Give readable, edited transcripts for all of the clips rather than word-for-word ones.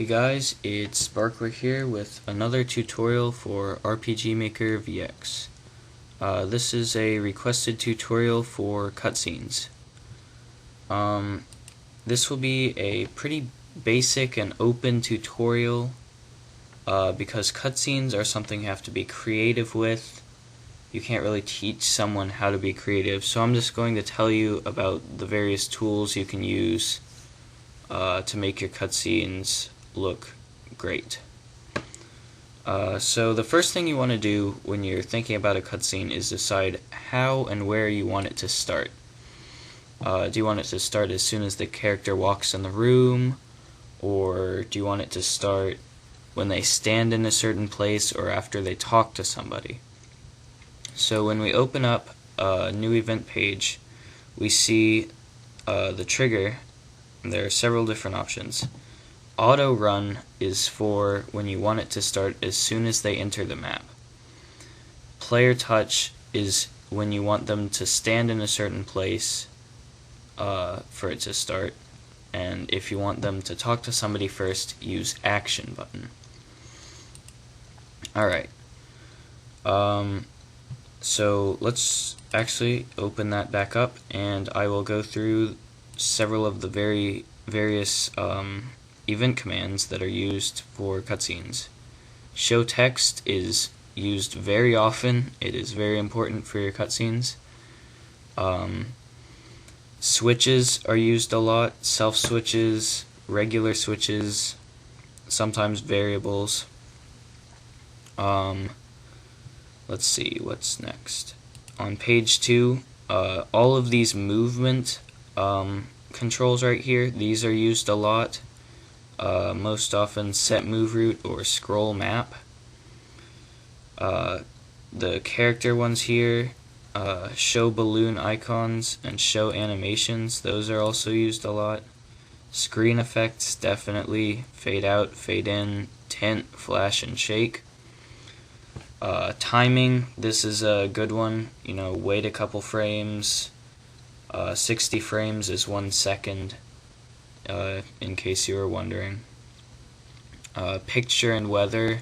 Hey guys, it's Sparkler here with another tutorial for RPG Maker VX. This is a requested tutorial for cutscenes. This will be a pretty basic and open tutorial because cutscenes are something you have to be creative with. You can't really teach someone how to be creative, so I'm just going to tell you about the various tools you can use to make your cutscenes look great. So the first thing you want to do when you're thinking about a cutscene is decide how and where you want it to start. Do you want it to start as soon as the character walks in the room, or do you want it to start when they stand in a certain place or after they talk to somebody? So when we open up a new event page, we see the trigger. There are several different options. Auto run is for when you want it to start as soon as they enter the map. Player touch is when you want them to stand in a certain place for it to start. And if you want them to talk to somebody first, use action button. Alright. So let's actually open that back up, and I will go through several of the various event commands that are used for cutscenes. Show text is used very often. It is very important for your cutscenes. Switches are used a lot. Self switches, regular switches, sometimes variables. Let's see what's next. On page 2, all of these movement controls right here, these are used a lot. Most often set move route or scroll map. The character ones here, show balloon icons and show animations, those are also used a lot. Screen effects, definitely. Fade out, fade in, tint, flash, and shake. Timing, this is a good one. Wait a couple frames. 60 frames is 1 second. In case you were wondering. Picture and weather.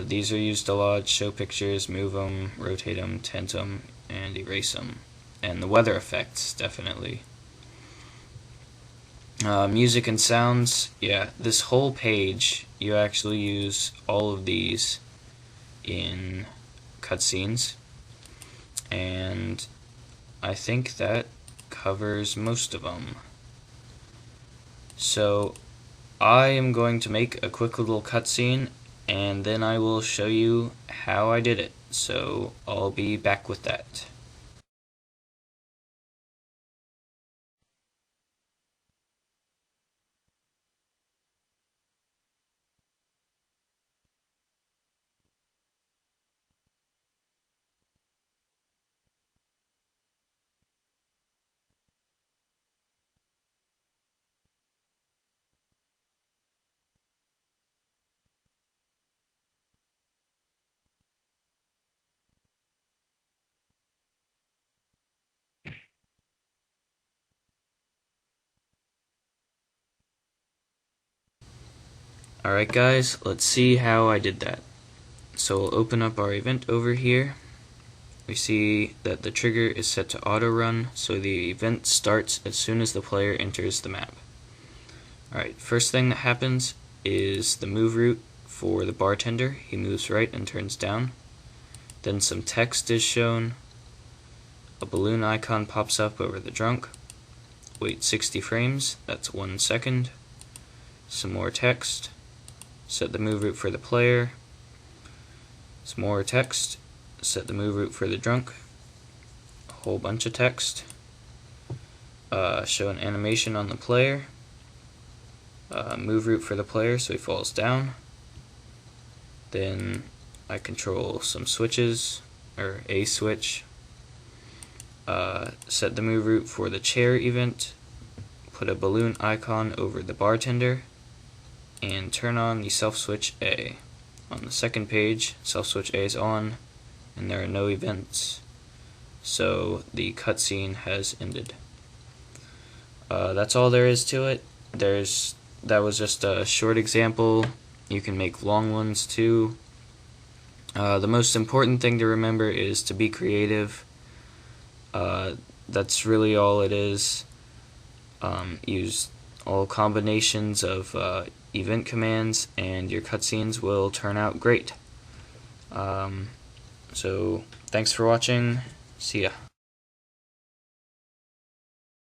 These are used a lot. Show pictures, move them, rotate them, tint them, and erase them. And the weather effects, definitely. Music and sounds. Yeah, this whole page, you actually use all of these in cutscenes. And I think that covers most of them. So I am going to make a quick little cutscene, and then I will show you how I did it. So I'll be back with that. Alright guys, let's see how I did that. So we'll open up our event over here. We see that the trigger is set to auto run, so the event starts as soon as the player enters the map. Alright, first thing that happens is the move route for the bartender. He moves right and turns down. Then some text is shown. A balloon icon pops up over the drunk. Wait 60 frames, that's 1 second. Some more text. Set the move route for the player. Some more text. Set the move route for the drunk. A whole bunch of text. Show an animation on the player. Move route for the player so he falls down. Then I control some switches, or a switch. Set the move route for the chair event. Put a balloon icon over the bartender. And turn on the self switch A. On the second page, self switch A is on, and there are no events, so the cutscene has ended. That's all there is to it. There's that was just a short example. You can make long ones too. The most important thing to remember is to be creative. That's really all it is. Use all combinations of event commands and your cutscenes will turn out great. So thanks for watching. See ya.